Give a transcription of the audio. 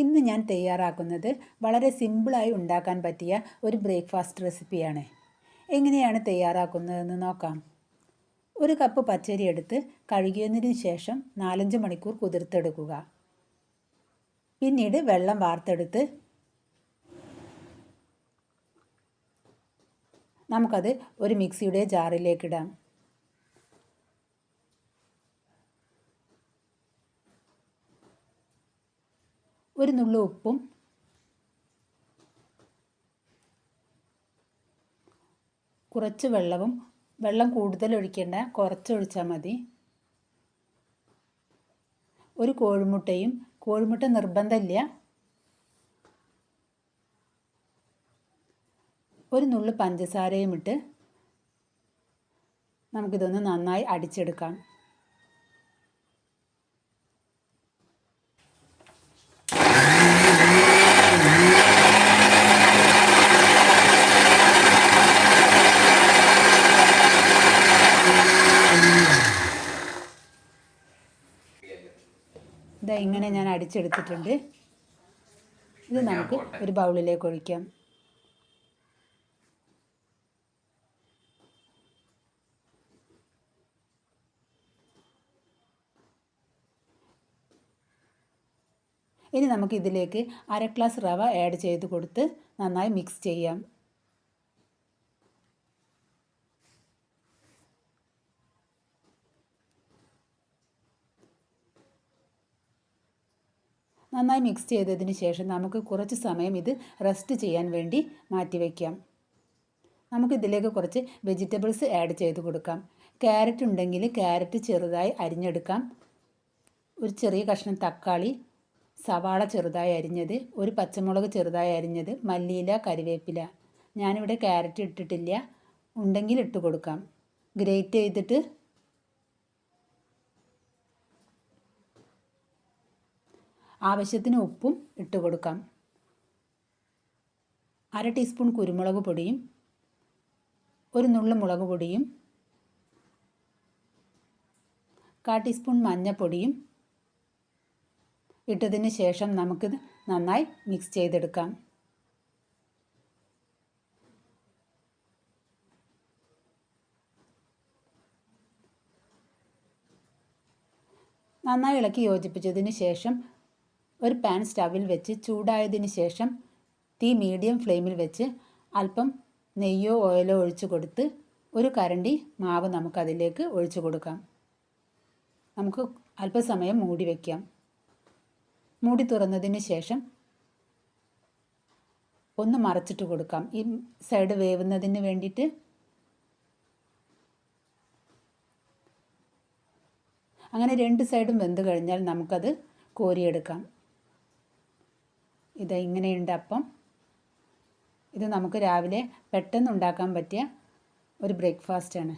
ഇന്ന് ഞാൻ തയ്യാറാക്കുന്നത് വളരെ സിമ്പിളായി ഉണ്ടാക്കാൻ പറ്റിയ ഒരു ബ്രേക്ക്ഫാസ്റ്റ് റെസിപ്പിയാണ്. എങ്ങനെയാണ് തയ്യാറാക്കുന്നതെന്ന് നോക്കാം. ഒരു കപ്പ് പച്ചരി എടുത്ത് കഴുകിയതിന് ശേഷം 4-5 മണിക്കൂർ കുതിർത്തെടുക്കുക. പിന്നീട് വെള്ളം വാർത്തെടുത്ത് നമുക്കത് ഒരു മിക്സിയുടെ ജാറിലേക്കിടാം. ഒരു നുള്ളു ഉപ്പും കുറച്ച് വെള്ളവും, വെള്ളം കൂടുതൽ ഒഴിക്കേണ്ട, കുറച്ച് ഒഴിച്ചാൽ മതി. ഒരു കോഴിമുട്ടയും, കോഴിമുട്ട നിർബന്ധമില്ല. ഒരു നുള്ളു പഞ്ചസാരയും ഇട്ട് നമുക്കിതൊന്ന് നന്നായി അടിച്ചെടുക്കാം. ഇതാ ഇങ്ങനെ ഞാൻ അടിച്ചെടുത്തിട്ടുണ്ട്. ഇത് നമുക്ക് ഒരു ബൗളിലേക്ക് ഒഴിക്കാം. ഇനി നമുക്ക് ഇതിലേക്ക് 1/2 ഗ്ലാസ് റവ ആഡ് ചെയ്ത് കൊടുത്ത് നന്നായി മിക്സ് ചെയ്യാം. നന്നായി മിക്സ് ചെയ്തതിന് ശേഷം നമുക്ക് കുറച്ച് സമയം ഇത് റെസ്റ്റ് ചെയ്യാൻ വേണ്ടി മാറ്റിവെക്കാം. നമുക്കിതിലേക്ക് കുറച്ച് വെജിറ്റബിൾസ് ആഡ് ചെയ്ത് കൊടുക്കാം. ക്യാരറ്റ് ഉണ്ടെങ്കിൽ ക്യാരറ്റ് ചെറുതായി അരിഞ്ഞെടുക്കാം. ഒരു ചെറിയ കഷ്ണം തക്കാളി, സവാള ചെറുതായി അരിഞ്ഞത്, ഒരു പച്ചമുളക് ചെറുതായി അരിഞ്ഞത്, മല്ലിയില, കരിവേപ്പില. ഞാനിവിടെ ക്യാരറ്റ് ഇട്ടിട്ടില്ല, ഉണ്ടെങ്കിൽ ഇട്ട് കൊടുക്കാം. ഗ്രേറ്റ് ചെയ്തിട്ട് ആവശ്യത്തിന് ഉപ്പും ഇട്ട് കൊടുക്കാം. 1/2 ടീസ്പൂൺ കുരുമുളക് പൊടിയും, ഒരു നുള്ളു മുളക് പൊടിയും, 1/4 ടീസ്പൂൺ മഞ്ഞൾപ്പൊടിയും ഇട്ടതിന് ശേഷം നമുക്കിത് നന്നായി മിക്സ് ചെയ്തെടുക്കാം. നന്നായി ഇളക്കി യോജിപ്പിച്ചതിന് ശേഷം ഒരു പാൻ സ്റ്റവിൽ വെച്ച് ചൂടായതിന് ശേഷം തീ മീഡിയം ഫ്ലെയിമിൽ വെച്ച് അല്പം നെയ്യോ ഓയിലോ ഒഴിച്ചു കൊടുത്ത് ഒരു കരണ്ടി മാവ് നമുക്കതിലേക്ക് ഒഴിച്ചു കൊടുക്കാം. നമുക്ക് അല്പസമയം മൂടി വയ്ക്കാം. മൂടി തുറന്നതിന് ശേഷം ഒന്ന് മറച്ചിട്ട് കൊടുക്കാം, ഈ സൈഡ് വേവുന്നതിന് വേണ്ടിയിട്ട്. അങ്ങനെ 2 സൈഡും വെന്ത് കഴിഞ്ഞാൽ നമുക്കത് കോരിയെടുക്കാം. ഇത് ഇങ്ങനെയുണ്ട് അപ്പം. ഇത് നമുക്ക് രാവിലെ പെട്ടെന്ന് ഉണ്ടാക്കാൻ പറ്റിയ ഒരു ബ്രേക്ക്ഫാസ്റ്റാണ്.